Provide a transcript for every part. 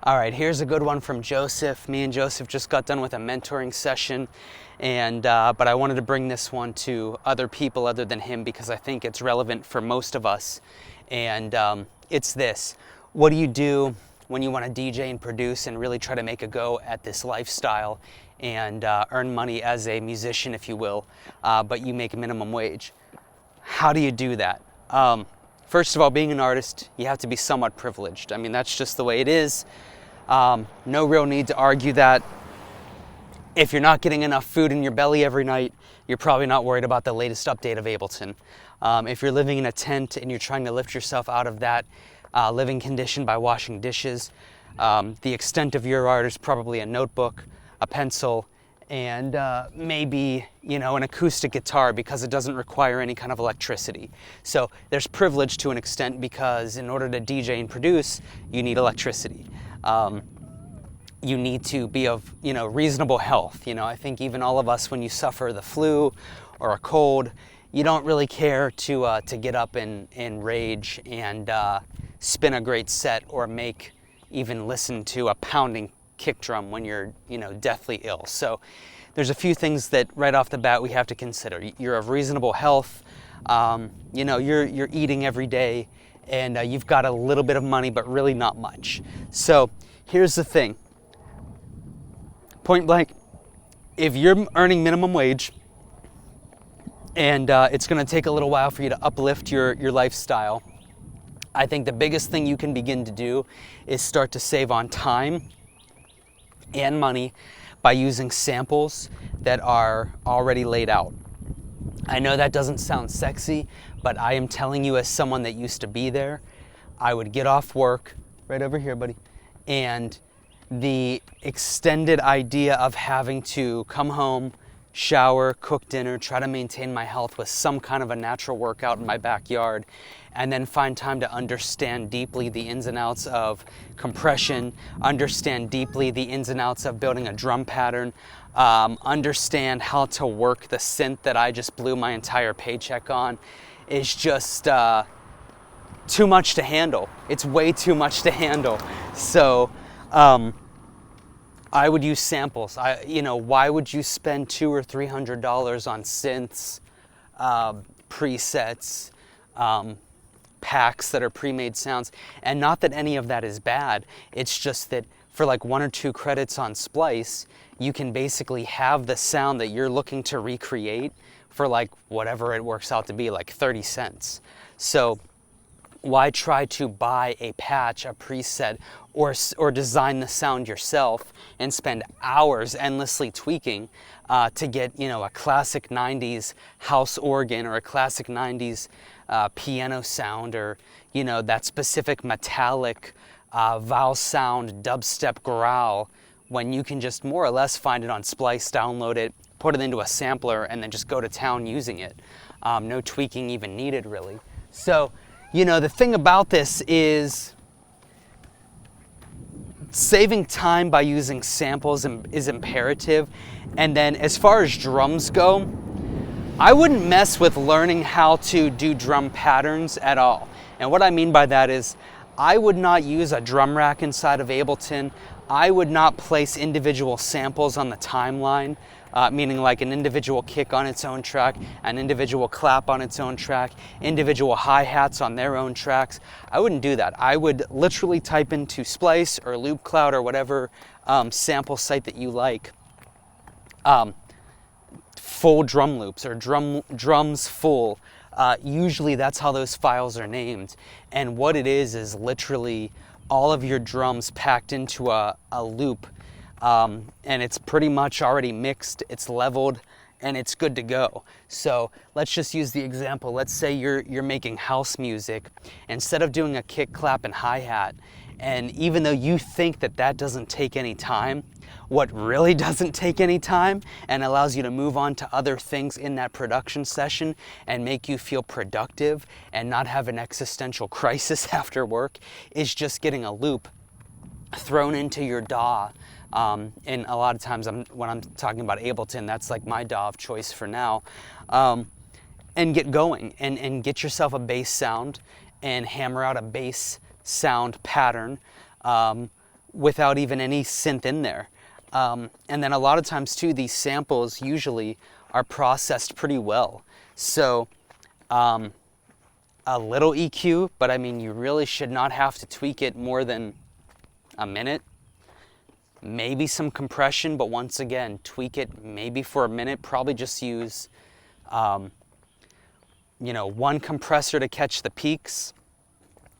All right, here's a good one from Joseph. Me and Joseph just got done with a mentoring session, and but I wanted to bring this one to other people other than him because I think it's relevant for most of us. And it's this: what do you do when you want to DJ and produce and really try to make a go at this lifestyle and earn money as a musician, if you will, but you make a minimum wage? How do you do that? First of all, being an artist, you have to be somewhat privileged. I mean, that's just the way it is. No real need to argue that. If you're not getting enough food in your belly every night, you're probably not worried about the latest update of Ableton. If you're living in a tent and you're trying to lift yourself out of that living condition by washing dishes, the extent of your art is probably a notebook, a pencil, and maybe, an acoustic guitar because it doesn't require any kind of electricity. So there's privilege to an extent because in order to DJ and produce, you need electricity. You need to be of, reasonable health. I think even all of us, when you suffer the flu or a cold, you don't really care to get up and rage and spin a great set or even listen to a pounding kick drum when you're, deathly ill. So there's a few things that right off the bat we have to consider. You're of reasonable health, you're eating every day, and you've got a little bit of money, but really not much. So here's the thing. Point blank, if you're earning minimum wage and it's going to take a little while for you to uplift your lifestyle, I think the biggest thing you can begin to do is start to save on time and money by using samples that are already laid out. I know that doesn't sound sexy, but I am telling you as someone that used to be there, I would get off work, right over here, buddy, and the extended idea of having to come home, shower, cook dinner, try to maintain my health with some kind of a natural workout in my backyard, and then find time to understand deeply the ins and outs of compression, understand deeply the ins and outs of building a drum pattern, understand how to work the synth that I just blew my entire paycheck on, is just too much to handle. It's way too much to handle. So I would use samples. Why would you spend $200 or $300 on synths, presets, packs that are pre-made sounds? And not that any of that is bad. It's just that for like 1 or 2 credits on Splice, you can basically have the sound that you're looking to recreate for like whatever it works out to be, like 30 cents. So why try to buy a patch, a preset, or design the sound yourself and spend hours endlessly tweaking to get, a classic 90s house organ or a classic 90s piano sound, or, that specific metallic vowel sound dubstep growl, when you can just more or less find it on Splice, download it, put it into a sampler, and then just go to town using it. No tweaking even needed, really. So, the thing about this is saving time by using samples is imperative. And then as far as drums go, I wouldn't mess with learning how to do drum patterns at all. And what I mean by that is I would not use a drum rack inside of Ableton. I would not place individual samples on the timeline, meaning like an individual kick on its own track, an individual clap on its own track, individual hi-hats on their own tracks. I wouldn't do that. I would literally type into Splice or LoopCloud or whatever sample site that you like, full drum loops or drums full. Usually that's how those files are named. And what it is literally all of your drums packed into a loop. And it's pretty much already mixed, it's leveled, and it's good to go. So let's just use the example. Let's say you're making house music. Instead of doing a kick, clap, and hi-hat, and even though you think that doesn't take any time, what really doesn't take any time and allows you to move on to other things in that production session and make you feel productive and not have an existential crisis after work is just getting a loop thrown into your DAW. And a lot of times when I'm talking about Ableton, that's like my DAW of choice for now. And get going and get yourself a bass sound and hammer out a bass sound pattern without even any synth in there. And then a lot of times too, these samples usually are processed pretty well. So a little EQ, but I mean, you really should not have to tweak it more than a minute. Maybe some compression, but once again, tweak it maybe for a minute. Probably just use, one compressor to catch the peaks.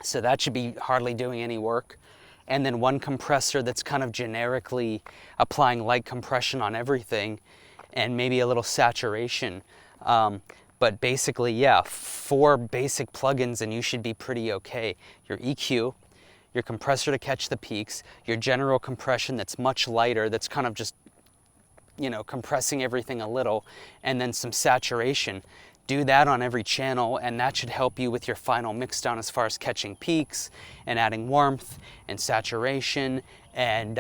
So that should be hardly doing any work. And then one compressor that's kind of generically applying light compression on everything, and maybe a little saturation. But basically, yeah, 4 basic plugins and you should be pretty okay. Your EQ, your compressor to catch the peaks, your general compression that's much lighter, that's kind of just, compressing everything a little, and then some saturation. Do that on every channel, and that should help you with your final mix down as far as catching peaks and adding warmth and saturation and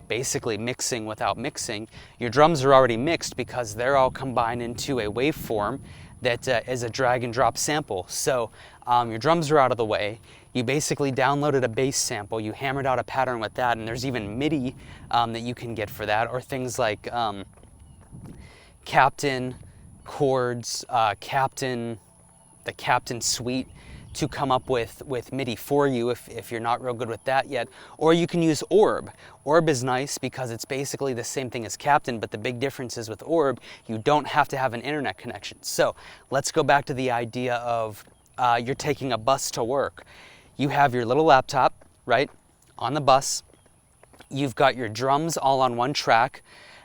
basically mixing without mixing. Your drums are already mixed because they're all combined into a waveform that is a drag and drop sample. So your drums are out of the way. You basically downloaded a bass sample, you hammered out a pattern with that, and there's even MIDI that you can get for that, or things like Captain chords, the Captain suite to come up with MIDI for you if you're not real good with that yet. Or you can use Orb. Orb is nice because it's basically the same thing as Captain, but the big difference is with Orb, you don't have to have an internet connection. So let's go back to the idea of you're taking a bus to work. You have your little laptop, right, on the bus. You've got your drums all on one track.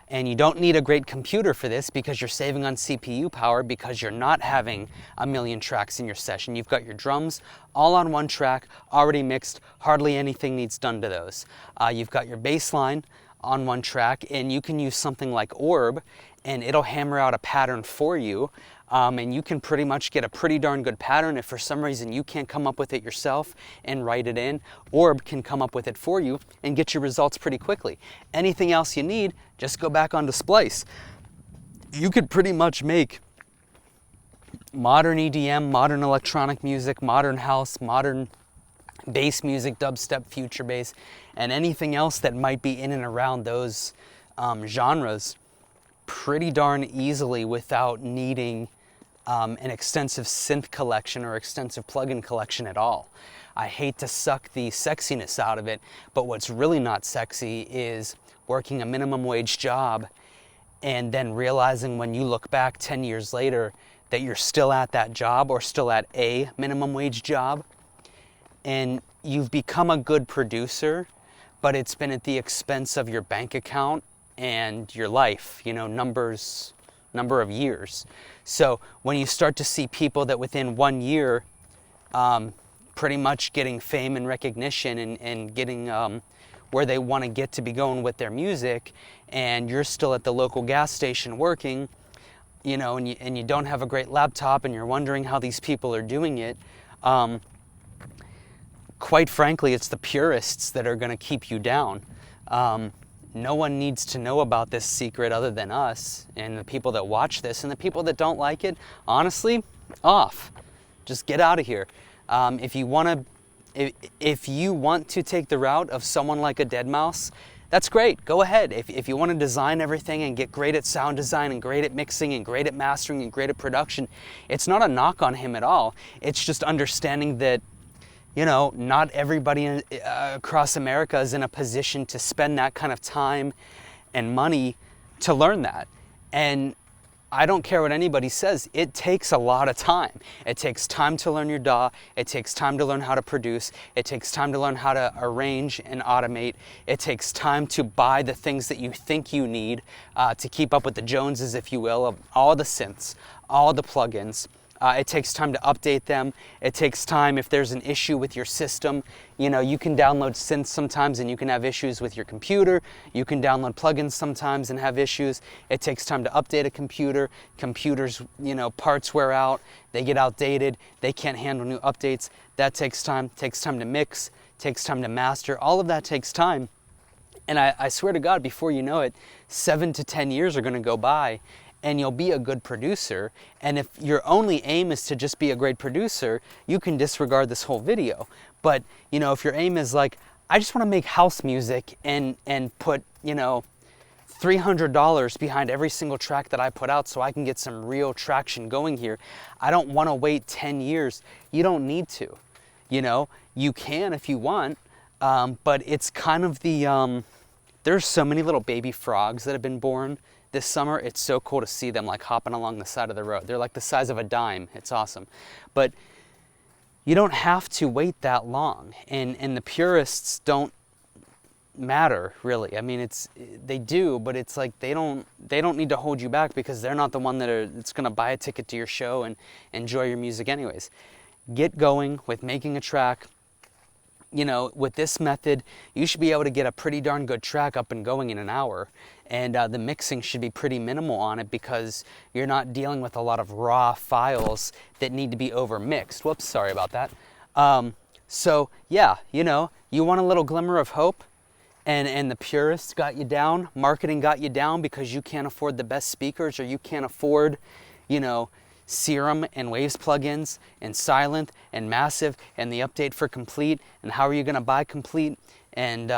And you don't need a great computer for this because you're saving on CPU power because you're not having a million tracks in your session. You've got your drums all on one track, already mixed, hardly anything needs done to those. You've got your bass line on one track, and you can use something like Orb, and it'll hammer out a pattern for you. And you can pretty much get a pretty darn good pattern. If for some reason you can't come up with it yourself and write it in, Orb can come up with it for you and get your results pretty quickly. Anything else you need, just go back onto Splice. You could pretty much make modern EDM, modern electronic music, modern house, modern bass music, dubstep, future bass, and anything else that might be in and around those genres pretty darn easily without needing an extensive synth collection or extensive plugin collection at all. I hate to suck the sexiness out of it, but what's really not sexy is working a minimum wage job and then realizing when you look back 10 years later that you're still at that job or still at a minimum wage job, and you've become a good producer, but it's been at the expense of your bank account and your life, number of years. So when you start to see people that within 1 year pretty much getting fame and recognition and getting where they want to get to be going with their music, and you're still at the local gas station working, and you don't have a great laptop and you're wondering how these people are doing it, quite frankly, it's the purists that are going to keep you down. No one needs to know about this secret other than us and the people that watch this, and the people that don't like it, honestly, off. Just get out of here. If you want to take the route of someone like a deadmau5, that's great. Go ahead. If you want to design everything and get great at sound design and great at mixing and great at mastering and great at production, it's not a knock on him at all. It's just understanding that not everybody across America is in a position to spend that kind of time and money to learn that. And I don't care what anybody says, it takes a lot of time. It takes time to learn your DAW, it takes time to learn how to produce, it takes time to learn how to arrange and automate, it takes time to buy the things that you think you need to keep up with the Joneses, if you will, of all the synths, all the plugins. It takes time to update them. It takes time if there's an issue with your system. You can download synths sometimes and you can have issues with your computer. You can download plugins sometimes and have issues. It takes time to update a computer. Computers, parts wear out. They get outdated. They can't handle new updates. That takes time. It takes time to mix. It takes time to master. All of that takes time. And I swear to God, before you know it, 7 to 10 years are going to go by and you'll be a good producer. And if your only aim is to just be a great producer, you can disregard this whole video. But, if your aim is like, I just want to make house music and put, you know, $300 behind every single track that I put out so I can get some real traction going here. I don't want to wait 10 years. You don't need to. You know, you can if you want, but it's kind of the, there's so many little baby frogs that have been born this summer. It's so cool to see them like hopping along the side of the road. They're like the size of a dime. It's awesome. But you don't have to wait that long. And the purists don't matter really. I mean, they do, but it's like they don't need to hold you back because they're not the one that's going to buy a ticket to your show and enjoy your music anyways. Get going with making a track. You know, with this method, you should be able to get a pretty darn good track up and going in an hour. And the mixing should be pretty minimal on it because you're not dealing with a lot of raw files that need to be over mixed. Whoops, sorry about that. So yeah, you know, you want a little glimmer of hope. And the purists got you down, marketing got you down because you can't afford the best speakers or you can't afford, you know, Serum and Waves plugins and Silent and Massive and the update for Complete and how are you going to buy Complete and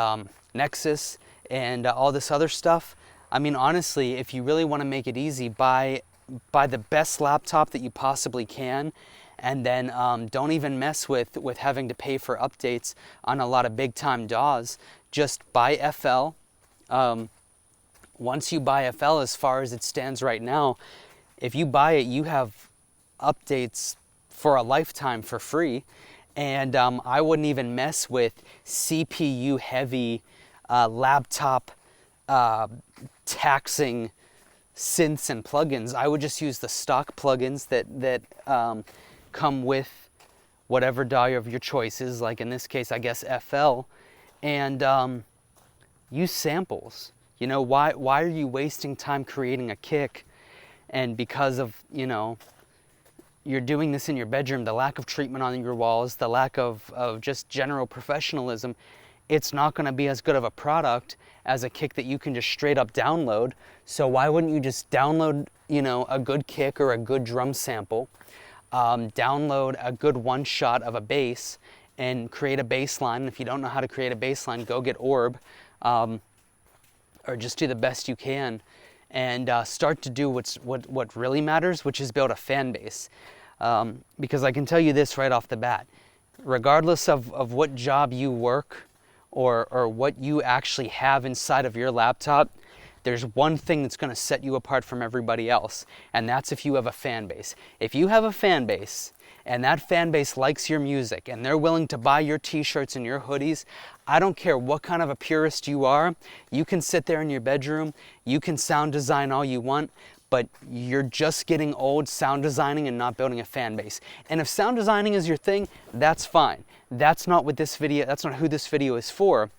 Nexus and all this other stuff. I mean, honestly, if you really want to make it easy, buy the best laptop that you possibly can. And then don't even mess with having to pay for updates on a lot of big time DAWs. Just buy FL. Once you buy FL, as far as it stands right now, if you buy it, you have updates for a lifetime for free. And I wouldn't even mess with CPU heavy laptop taxing synths and plugins. I would just use the stock plugins that come with whatever DAW of your choice is, like in this case, I guess FL, and use samples. You know, why are you wasting time creating a kick? And because of, you know, you're doing this in your bedroom, the lack of treatment on your walls, the lack of just general professionalism, it's not going to be as good of a product as a kick that you can just straight up download. So why wouldn't you just download, you know, a good kick or a good drum sample, download a good one shot of a bass and create a bass line. If you don't know how to create a bass line, go get Orb, or just do the best you can and start to do what really matters, which is build a fan base. Because I can tell you this right off the bat, regardless of what job you work or what you actually have inside of your laptop, there's one thing that's going to set you apart from everybody else, and that's if you have a fan base. If you have a fan base, and that fan base likes your music, and they're willing to buy your t-shirts and your hoodies, I don't care what kind of a purist you are, you can sit there in your bedroom, you can sound design all you want, but you're just getting old sound designing and not building a fan base. And if sound designing is your thing, that's fine. That's not what this video, that's not who this video is for.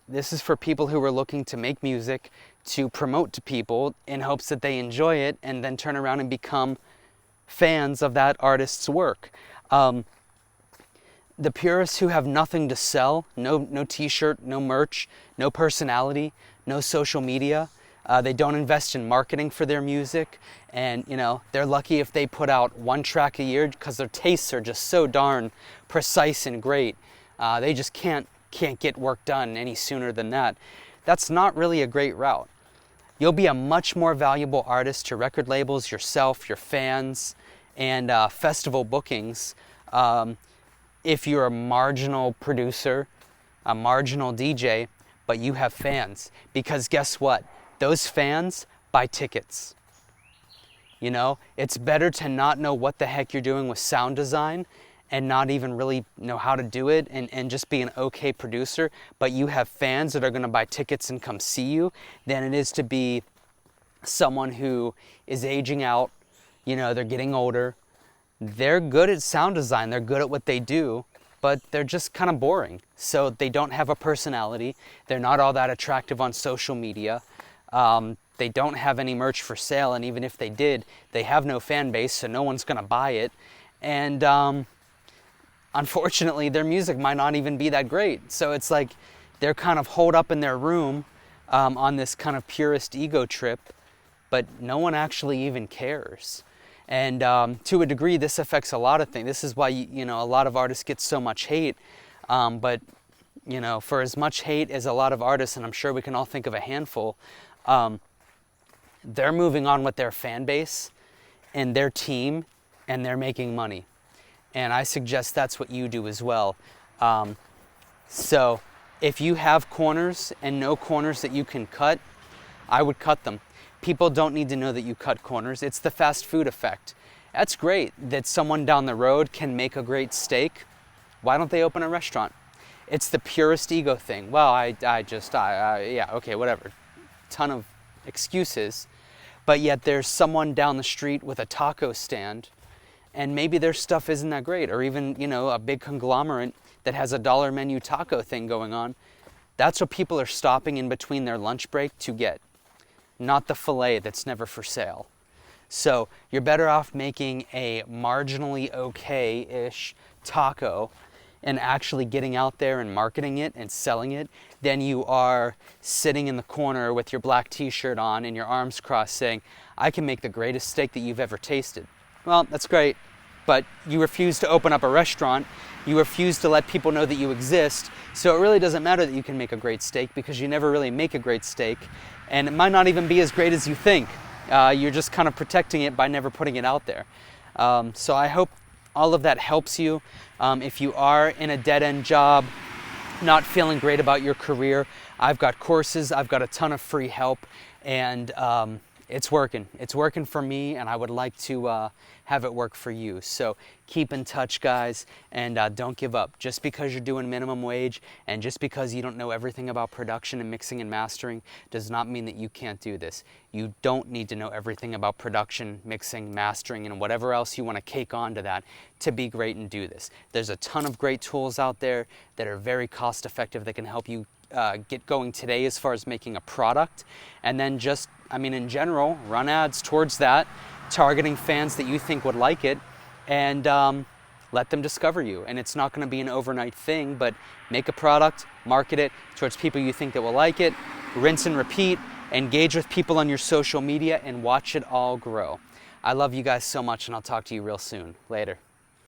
This is for people who are looking to make music, to promote to people in hopes that they enjoy it and then turn around and become fans of that artist's work. The purists who have nothing to sell, no t-shirt, no merch, no personality, no social media, they don't invest in marketing for their music, and you know, they're lucky if they put out one track a year because their tastes are just so darn precise and great. They just can't get work done any sooner than that. That's not really a great route. You'll be a much more valuable artist to record labels, yourself, your fans, and festival bookings if you're a marginal producer, a marginal DJ, but you have fans. Because guess what? Those fans buy tickets. You know, it's better to not know what the heck you're doing with sound design and not even really know how to do it and just be an okay producer, but you have fans that are gonna buy tickets and come see you, than it is to be someone who is aging out, you know, they're getting older, they're good at sound design, they're good at what they do, but they're just kind of boring. So they don't have a personality, they're not all that attractive on social media, they don't have any merch for sale, and even if they did, they have no fan base, so no one's gonna buy it. And unfortunately, their music might not even be that great. So it's like they're kind of holed up in their room on this kind of purist ego trip, but no one actually even cares. And to a degree, this affects a lot of things. This is why, you know, a lot of artists get so much hate. But You know, for as much hate as a lot of artists, and I'm sure we can all think of a handful, they're moving on with their fan base and their team, and they're making money. And I suggest that's what you do as well. So if you have corners and no corners that you can cut, I would cut them. People don't need to know that you cut corners. It's the fast food effect. That's great that someone down the road can make a great steak. Why don't they open a restaurant? It's the purist ego thing. Well, yeah, okay, whatever. Ton of excuses. But yet there's someone down the street with a taco stand, and maybe their stuff isn't that great, or even, you know, a big conglomerate that has a dollar menu taco thing going on. That's what people are stopping in between their lunch break to get, not the filet that's never for sale. So you're better off making a marginally okay-ish taco and actually getting out there and marketing it and selling it than you are sitting in the corner with your black t-shirt on and your arms crossed saying, I can make the greatest steak that you've ever tasted. Well, that's great, but you refuse to open up a restaurant. You refuse to let people know that you exist. So it really doesn't matter that you can make a great steak, because you never really make a great steak, and it might not even be as great as you think. You're just kind of protecting it by never putting it out there. So I hope all of that helps you. If you are in a dead-end job, not feeling great about your career, I've got courses, I've got a ton of free help, and it's working. It's working for me, and I would like to have it work for you. So keep in touch, guys, and don't give up. Just because you're doing minimum wage and just because you don't know everything about production and mixing and mastering does not mean that you can't do this. You don't need to know everything about production, mixing, mastering, and whatever else you want to cake onto that to be great and do this. There's a ton of great tools out there that are very cost effective that can help you get going today as far as making a product, and then just, I mean, in general, run ads towards that, targeting fans that you think would like it, and let them discover you. And it's not going to be an overnight thing, but make a product, market it towards people you think that will like it, rinse and repeat, engage with people on your social media, and watch it all grow. I love you guys so much, and I'll talk to you real soon. Later.